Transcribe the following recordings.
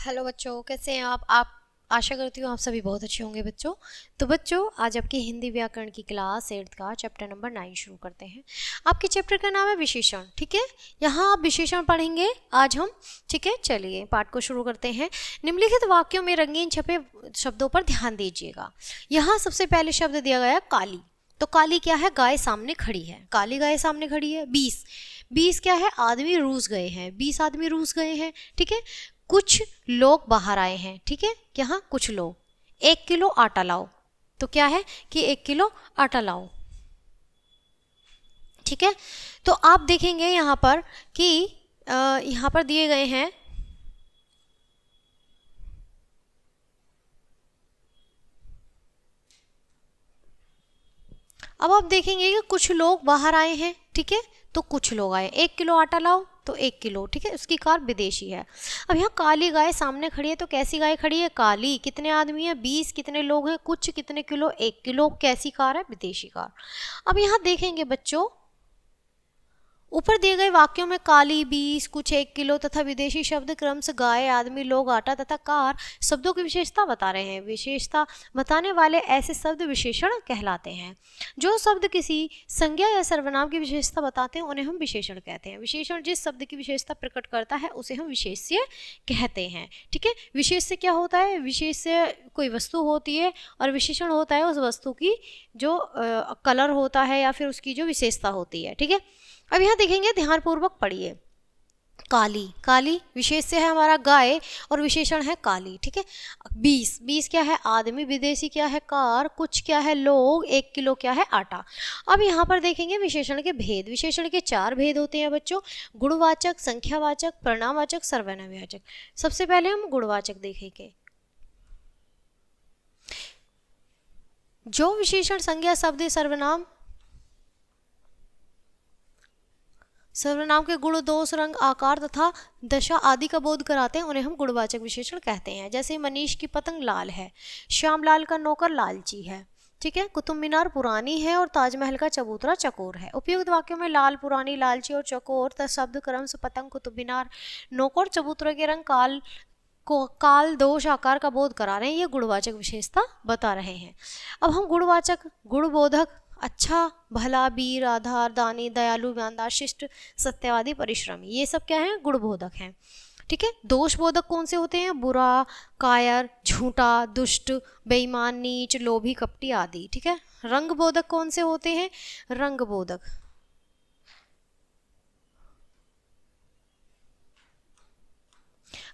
Hello बच्चों, कैसे हैं आप आशा करती हूँ आप सभी बहुत अच्छे होंगे बच्चों। तो बच्चों, आज आपकी हिंदी व्याकरण की क्लास 8th का चैप्टर नंबर 9 शुरू करते हैं। आपके चैप्टर का नाम है विशेषण। ठीक है, यहाँ आप विशेषण पढ़ेंगे आज हम। ठीक है, चलिए पाठ को शुरू करते हैं। निम्नलिखित वाक्यों में रंगीन छपे शब्दों पर ध्यान दीजिएगा। यहाँ सबसे पहले शब्द दिया गया काली। तो काली क्या है? गाय सामने खड़ी है। काली गाय सामने खड़ी है। 20 20 क्या है? आदमी रूस गए हैं। 20 आदमी रूस गए हैं। ठीक है, कुछ लोग बाहर आए हैं। ठीक है, यहाँ कुछ लोग। 1 किलो आटा लाओ। तो क्या है कि 1 किलो आटा लाओ। ठीक है, तो आप देखेंगे यहाँ पर कि यहाँ पर दिए गए हैं। अब आप देखेंगे कि कुछ लोग बाहर आए हैं। ठीक है, तो कुछ लोग आए। 1 किलो आटा लाओ, तो 1 किलो। ठीक है, उसकी कार विदेशी है। अब यहाँ काली गाय सामने खड़ी है, तो कैसी गाय खड़ी है? काली। कितने आदमी है? 20। कितने लोग हैं? कुछ। कितने किलो? 1 किलो। कैसी कार है? विदेशी कार। अब यहाँ देखेंगे बच्चों, ऊपर दिए गए वाक्यों में काली, 20, कुछ, 1 किलो तथा विदेशी शब्द क्रमशः गाय, आदमी, लोग, आटा तथा कार शब्दों की विशेषता बता रहे हैं। विशेषता बताने वाले ऐसे शब्द विशेषण कहलाते हैं। जो शब्द किसी संज्ञा या सर्वनाम की विशेषता बताते हैं उन्हें हम विशेषण कहते हैं। विशेषण जिस शब्द की विशेषता प्रकट करता है उसे हम विशेष्य कहते हैं। ठीक है, विशेष्य क्या होता है? विशेष्य कोई वस्तु होती है और विशेषण होता है उस वस्तु की जो कलर होता है या फिर उसकी जो विशेषता होती है। ठीक है, अब यहाँ देखेंगे, ध्यानपूर्वक पढ़िए। काली, काली विशेष्य है हमारा गाय और विशेषण है काली। ठीक है, 20 20 क्या है? आदमी, विदेशी क्या है? कार, कुछ क्या है? लोग, 1 किलो क्या है? आटा। अब यहाँ पर देखेंगे विशेषण के भेद। विशेषण के 4 भेद होते हैं बच्चों: गुणवाचक, संख्यावाचक, परिणामवाचक, सर्वनामवाचक। सबसे पहले हम गुणवाचक देखेंगे। जो विशेषण संज्ञा, शब्द, सर्वनाम के गुण, दोष, रंग, आकार तथा दशा आदि का बोध कराते हैं उन्हें हम गुणवाचक विशेषण कहते हैं। जैसे मनीष की पतंग लाल है, श्यामलाल का नौकर लालची है। ठीक है, कुतुब मीनार पुरानी है और ताजमहल का चबूतरा चकोर है। उपयुक्त वाक्यों में लाल, पुरानी, लालची और चकोर तथा शब्द क्रम से पतंग, कुतुब मीनार, नौकर, चबूतरे के रंग, काल, दोष, आकार का बोध करा रहे हैं। ये गुणवाचक विशेषता बता रहे हैं। अब हम गुणवाचक, गुणबोधक, अच्छा, भला, वीर, आधार, दानी, दयालु, ईमानदार, शिष्ट, सत्यवादी, परिश्रमी, ये सब क्या है? गुणबोधक हैं। ठीक है, दोष बोधक कौन से होते हैं? बुरा, कायर, झूठा, दुष्ट, बेईमान, नीच, लोभी, कपटी आदि। ठीक है, रंग बोधक कौन से होते हैं? रंग बोधक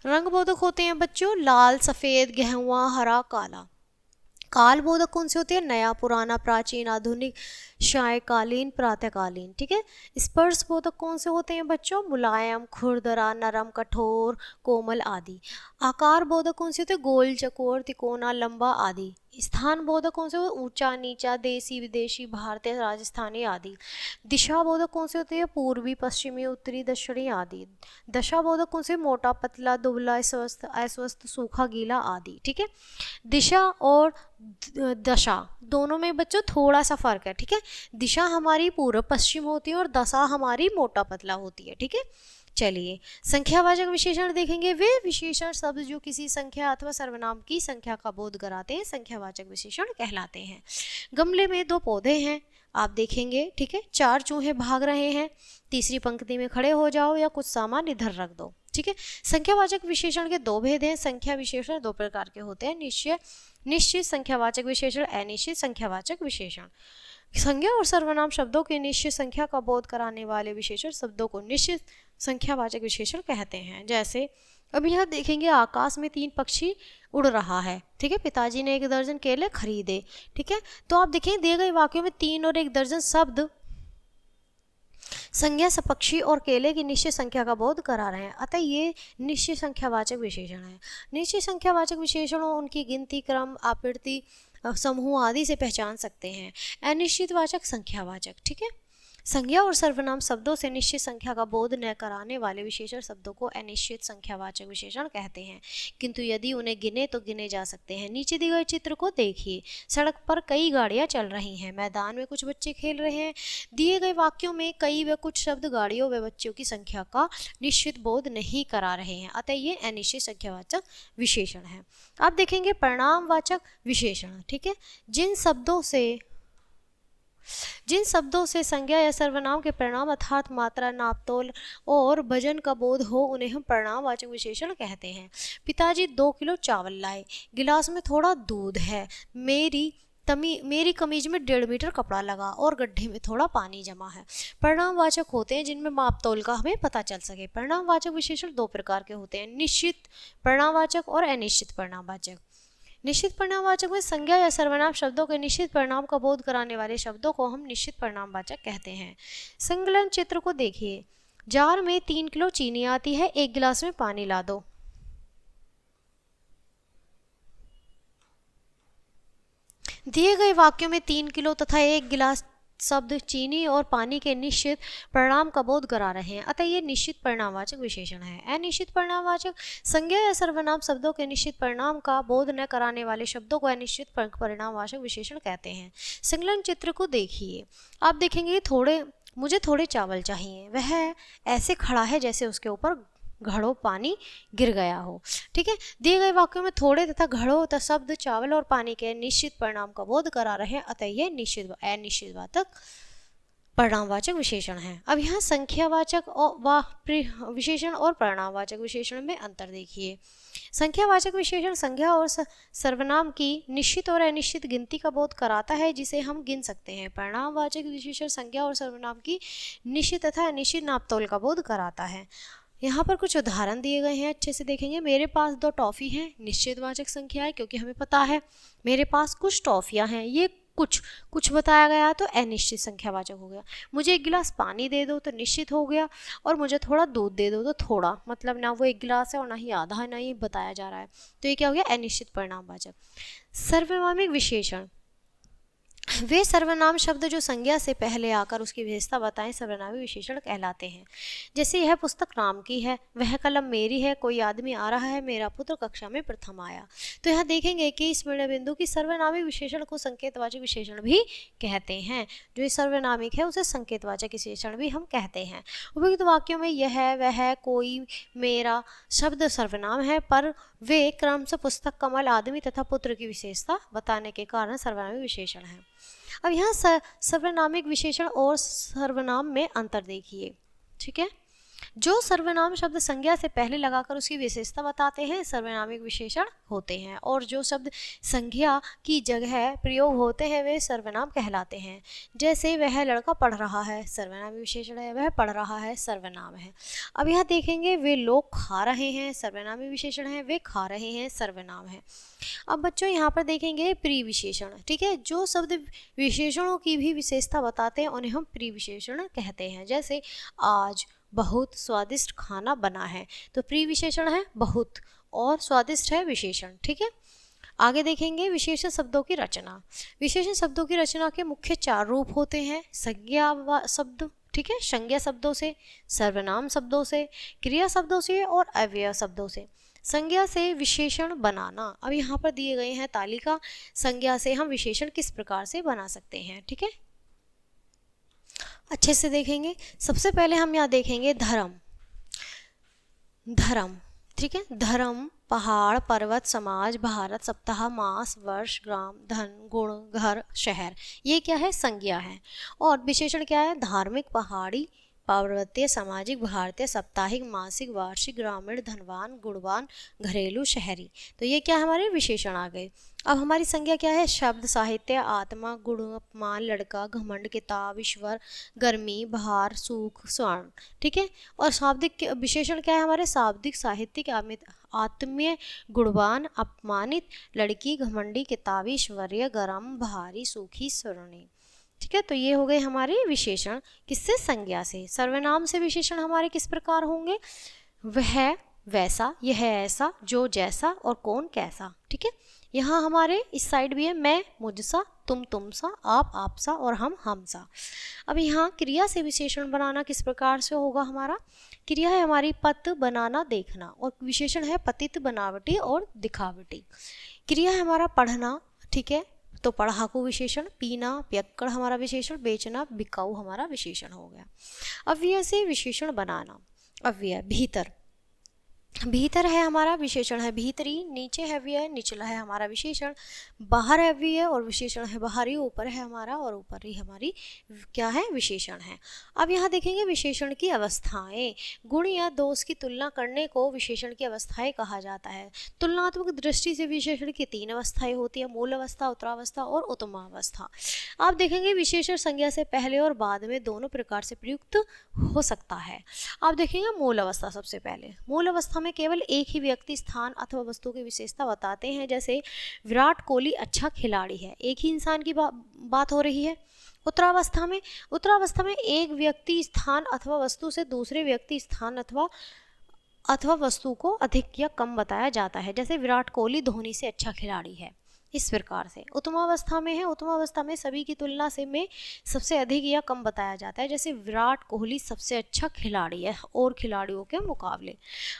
रंग बोधक होते हैं बच्चों लाल, सफेद, गेहुआ, हरा, काला। काल बोधक कौन से होते हैं? नया, पुराना, प्राचीन, आधुनिक, सायकालीन, प्रातःकालीन। ठीक है, स्पर्श बोधक कौन से होते हैं बच्चों? मुलायम, खुरदरा, नरम, कठोर, कोमल आदि। आकार बोधक कौन से होते हैं? गोल, चकोर, तिकोना, लंबा आदि। स्थान बोधक कौन से होते हैं? ऊंचा, नीचा, देसी, विदेशी, भारतीय, राजस्थानी आदि। दिशा बोधक कौन से होते हैं? पूर्वी, पश्चिमी, उत्तरी, दक्षिणी आदि। दशा बोधक कौन से? मोटा, पतला, दुबला, स्वस्थ, अस्वस्थ, सूखा, गीला आदि। ठीक है, दिशा और दशा दोनों में बच्चों थोड़ा सा फर्क है। ठीक है, दिशा हमारी पूर्व पश्चिम होती है और दशा हमारी मोटा पतला होती है। ठीक है, चलिए संख्यावाचक विशेषण देखेंगे। वे विशेषण शब्द जो किसी संख्या अथवा सर्वनाम की संख्या का बोध कराते हैं संख्यावाचक विशेषण कहलाते हैं। गमले में 2 पौधे हैं, आप देखेंगे। ठीक है, 4 चूहे भाग रहे हैं। तीसरी पंक्ति में खड़े हो जाओ या कुछ सामान इधर रख दो। ठीक है, संख्यावाचक विशेषण के 2 भेद हैं। संख्या विशेषण 2 प्रकार के होते हैं: निश्चित संख्यावाचक विशेषण, अनिश्चित संख्यावाचक विशेषण। संज्ञा और सर्वनाम शब्दों की निश्चित संख्या का बोध कराने वाले विशेषण शब्दों को निश्चित संख्यावाचक विशेषण कहते हैं। जैसे अभी यहाँ देखेंगे, आकाश में 3 पक्षी उड़ रहा है। ठीक है, पिताजी ने 1 दर्जन केले खरीदे। ठीक है, तो आप देखें दिए गए वाक्यों में 3 और 1 दर्जन शब्द संज्ञा, सपक्षी और केले की निश्चित संख्या का बोध करा रहे हैं, अतः ये निश्चित संख्यावाचक विशेषण है। निश्चित संख्यावाचक विशेषणों उनकी गिनती, क्रम, आपूर्ति, समूह आदि से पहचान सकते हैं। अनिश्चितवाचक, संख्यावाचक। ठीक है, संज्ञा और सर्वनाम शब्दों से निश्चित संख्या का बोध न कराने वाले विशेषण शब्दों को अनिश्चित संख्यावाचक विशेषण कहते हैं, किंतु यदि उन्हें गिने तो गिने जा सकते हैं। नीचे दिए गए चित्र को देखिए। सड़क पर कई गाड़ियां चल रही हैं, मैदान में कुछ बच्चे खेल रहे हैं। दिए गए वाक्यों में कई व कुछ शब्द गाड़ियों व बच्चों की संख्या का निश्चित बोध नहीं करा रहे हैं, अतः ये अनिश्चित संख्यावाचक विशेषण है। आप देखेंगे परिणामवाचक विशेषण, ठीक है, जिन शब्दों से संज्ञा या सर्वनाम के परिणाम अर्थात मात्रा, नापतोल और वजन का बोध हो उन्हें हम परिणामवाचक विशेषण कहते हैं। पिताजी 2 किलो चावल लाए, गिलास में थोड़ा दूध है, मेरी कमीज में 1.5 मीटर कपड़ा लगा और गड्ढे में थोड़ा पानी जमा है। परिणामवाचक होते हैं जिनमें मापतोल का हमें पता चल सके। परिणामवाचक विशेषण 2 प्रकार के होते हैं, निश्चित परिणामवाचक और अनिश्चित परिणामवाचक। निश्चित परिणामवाचक में संज्ञा या सर्वनाम शब्दों के निश्चित परिणाम का बोध कराने वाले शब्दों को हम निश्चित परिणामवाचक कहते हैं। संकलन चित्र को देखिए। जार में 3 किलो चीनी आती है, 1 गिलास में पानी ला दो। दिए गए वाक्यों में 3 किलो तथा 1 गिलास शब्द चीनी और पानी के निश्चित परिणाम का बोध करा रहे हैं, अतः ये निश्चित परिणामवाचक विशेषण है। अनिश्चित परिणामवाचक संज्ञा या सर्वनाम शब्दों के निश्चित परिणाम का बोध न कराने वाले शब्दों को अनिश्चित परिणामवाचक विशेषण कहते हैं। संकलन चित्र को देखिए। आप देखेंगे मुझे थोड़े चावल चाहिए, वह ऐसे खड़ा है जैसे उसके ऊपर घड़ों पानी गिर गया हो, ठीक है। दिए गए वाक्यों में थोड़े तथा घड़ों तथा शब्द चावल और पानी के निश्चित परिणाम का बोध करा रहे हैं, अतः ये अनिश्चितवाचक परिणामवाचक विशेषण है। अब यहाँ संख्यावाचक विशेषण और परिणामवाचक विशेषण में अंतर देखिए। संख्यावाचक विशेषण संज्ञा और सर्वनाम की निश्चित और अनिश्चित गिनती का बोध कराता है, जिसे हम गिन सकते हैं। परिणामवाचक विशेषण संज्ञा और सर्वनाम की निश्चित तथा अनिश्चित नापतोल का बोध कराता है। यहाँ पर कुछ उदाहरण दिए गए हैं, अच्छे से देखेंगे। मेरे पास 2 टॉफ़ी हैं, निश्चितवाचक संख्या है क्योंकि हमें पता है। मेरे पास कुछ टॉफ़ियाँ हैं, ये कुछ बताया गया तो अनिश्चित संख्यावाचक हो गया। मुझे 1 गिलास पानी दे दो तो निश्चित हो गया, और मुझे थोड़ा दूध दे दो तो थोड़ा, मतलब ना वो 1 गिलास है और ना ही आधा है, ना ही बताया जा रहा है, तो ये क्या हो गया, अनिश्चित परिणामवाचक। सर्वनामिक विशेषण वे सर्वनाम शब्द जो संज्ञा से पहले आकर उसकी विशेषता बताएं सर्वनामी विशेषण कहलाते हैं। जैसे यह पुस्तक राम की है, वह कलम मेरी है, कोई आदमी आ रहा है, मेरा पुत्र कक्षा में प्रथम आया। तो यहाँ देखेंगे कि इस निर्णय बिंदु की सर्वनामी विशेषण को संकेतवाचक विशेषण भी कहते हैं। जो सर्वनामिक है उसे संकेतवाचक विशेषण भी हम कहते हैं। उपयुक्त वाक्यों में यह, वह, कोई, मेरा शब्द सर्वनाम है, पर वे क्रमशः पुस्तक, कमल, आदमी तथा पुत्र की विशेषता बताने के कारण सर्वनामी विशेषण है। अब यहाँ सर्वनामिक विशेषण और सर्वनाम में अंतर देखिए, ठीक है। जो सर्वनाम शब्द संज्ञा से पहले लगाकर उसकी विशेषता बताते हैं सर्वनामिक विशेषण होते हैं, और जो शब्द संज्ञा की जगह प्रयोग होते हैं वे सर्वनाम कहलाते हैं। जैसे वह लड़का पढ़ रहा है, सर्वनामी विशेषण है, वह पढ़ रहा है, सर्वनाम है। अब यहाँ देखेंगे वे लोग खा रहे हैं, सर्वनामी विशेषण है, वे खा रहे हैं, सर्वनाम है। अब बच्चों यहाँ पर देखेंगे प्रीविशेषण, ठीक है। जो शब्द विशेषणों की भी विशेषता बताते हैं उन्हें हम प्रीविशेषण कहते हैं। जैसे आज बहुत स्वादिष्ट खाना बना है, तो प्रीविशेषण है बहुत और स्वादिष्ट है विशेषण, ठीक है। आगे देखेंगे विशेषण शब्दों की रचना। विशेषण शब्दों की रचना के मुख्य 4 रूप होते हैं। संज्ञा शब्द, ठीक है, संज्ञा शब्दों से, सर्वनाम शब्दों से, क्रिया शब्दों से और अव्यय शब्दों से। संज्ञा से विशेषण बनाना, अब यहाँ पर दिए गए हैं तालिका। संज्ञा से हम विशेषण किस प्रकार से बना सकते हैं, ठीक है, अच्छे से देखेंगे। सबसे पहले हम यहाँ देखेंगे धर्म, ठीक है। धर्म, पहाड़, पर्वत, समाज, भारत, सप्ताह, मास, वर्ष, ग्राम, धन, गुण, घर, शहर, ये क्या है, संज्ञा है। और विशेषण क्या है, धार्मिक, पहाड़ी, पर्वतीय, सामाजिक, भारतीय, साप्ताहिक, मासिक, वार्षिक, ग्रामीण, धनवान, गुणवान, घरेलू, शहरी। तो ये क्या हमारे विशेषण आ गए। अब हमारी संज्ञा क्या है, शब्द, साहित्य, आत्मा, गुण, अपमान, लड़का, घमंड, किताब, ईश्वर, गर्मी, भार, सुख, स्वर्ण, ठीक है। और शाब्दिक विशेषण क्या है हमारे, शाब्दिक, साहित्यिक, आत्मीय, गुणवान, अपमानित, लड़की, घमंडी, किताबी, ईश्वरीय, गर्म, भारी, सूखी, स्वर्णी, ठीक है। तो ये हो गए हमारे विशेषण, किससे, संज्ञा से। सर्वनाम से विशेषण हमारे किस प्रकार होंगे, वह वैसा, यह ऐसा, जो जैसा और कौन कैसा, ठीक है। यहाँ हमारे इस साइड भी है मैं मुझसा, तुम तुमसा, आप आपसा और हम सा। अब यहाँ क्रिया से विशेषण बनाना किस प्रकार से होगा? हमारा क्रिया है हमारी पत बनाना देखना और विशेषण है पतित बनावटी और दिखावटी। क्रिया है हमारा पढ़ना, ठीक है, तो पढ़ाकू विशेषण, पीना पियक्कड़ हमारा विशेषण, बेचना बिकाऊ हमारा विशेषण हो गया। अव्यय से विशेषण बनाना, अव्यय भीतर, भीतर है हमारा विशेषण है भीतरी, नीचे है व्यय, निचला है हमारा विशेषण, बाहर है व्यय और विशेषण है बाहरी, ऊपर है हमारा और ऊपर ही हमारी क्या है? विशेषण है। अब यहाँ देखेंगे विशेषण की अवस्थाएं। गुण या दोष की तुलना करने को विशेषण की अवस्थाएं कहा जाता है। तुलनात्मक दृष्टि से विशेषण की 3 अवस्थाएं होती है, मूल अवस्था, उत्तरावस्था और उत्तमावस्था। आप देखेंगे विशेषण संज्ञा से पहले और बाद में दोनों प्रकार से प्रयुक्त हो सकता है। आप देखेंगे मूल अवस्था, सबसे पहले मूल अवस्था में केवल एक ही व्यक्ति, स्थान अथवा वस्तु की विशेषता बताते हैं, जैसे विराट कोहली अच्छा खिलाड़ी है, एक ही इंसान की बात हो रही है। उत्तरावस्था में एक व्यक्ति, स्थान अथवा वस्तु से दूसरे व्यक्ति, स्थान अथवा वस्तु को अधिक या कम बताया जाता है, जैसे विराट कोहली धोनी से अच्छा खिलाड़ी है। इस प्रकार से उत्तमावस्था में है, उत्तमावस्था में सभी की तुलना से में सबसे अधिक या कम बताया जाता है, जैसे विराट कोहली सबसे अच्छा खिलाड़ी है और खिलाड़ियों के मुकाबले।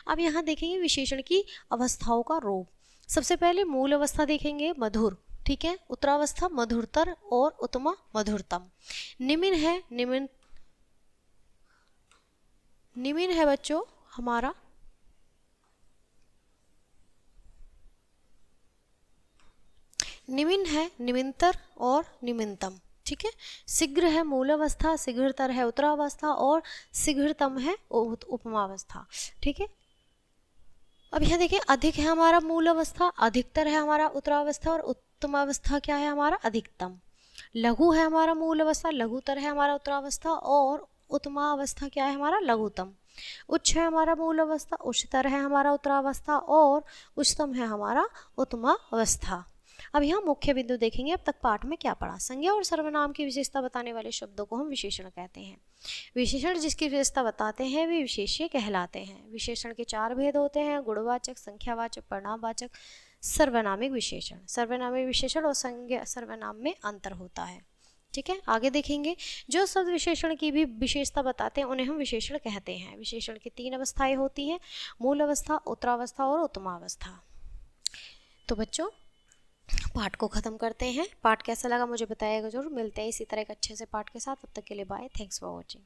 अब यहाँ देखेंगे विशेषण की अवस्थाओं का रूप। सबसे पहले मूल अवस्था देखेंगे मधुर, ठीक है, उत्तरावस्था मधुरतर और उत्तमा मधुरतम। निम्न है बच्चों हमारा निम्न है निम्नतर और निम्नतम, ठीक है। शीघ्र है मूल अवस्था, शीघ्रतर है उत्तरावस्था और शीघ्रतम है उपमावस्था, ठीक है। अब यहाँ देखिए अधिक है हमारा मूल अवस्था, अधिकतर है हमारा उत्तरावस्था और उत्तमावस्था क्या है? हमारा अधिकतम। लघु है हमारा मूल अवस्था, लघुतर है हमारा उत्तरावस्था और उत्तमावस्था क्या है? हमारा लघुतम। उच्च है हमारा मूल अवस्था, उच्चतर है हमारा उत्तरावस्था और उच्चतम है हमारा उत्तमावस्था। अब यहाँ मुख्य बिंदु देखेंगे। अब तक पाठ में क्या पढ़ा? संज्ञा और सर्वनाम की विशेषता बताने वाले शब्दों को हम विशेषण कहते हैं। विशेषण जिसकी विशेषता बताते हैं वे विशेष्य कहलाते हैं। विशेषण के 4 भेद होते हैं: गुणवाचक, संख्यावाचक, परिणामवाचक, सर्वनामिक विशेषण। सर्वनामिक विशेषण और संज्ञा सर्वनाम में अंतर होता है, ठीक है। आगे देखेंगे जो शब्द विशेषण की भी विशेषता बताते हैं उन्हें हम विशेषण कहते हैं। विशेषण की 3 अवस्थाएं होती हैं: मूल अवस्था, उत्तरावस्था और उत्तमावस्था। तो बच्चों पाठ को ख़त्म करते हैं। पाठ कैसा लगा मुझे बताइएगा जरूर। मिलते हैं इसी तरह एक अच्छे से पाठ के साथ। तब तक के लिए बाय। Thanks for watching.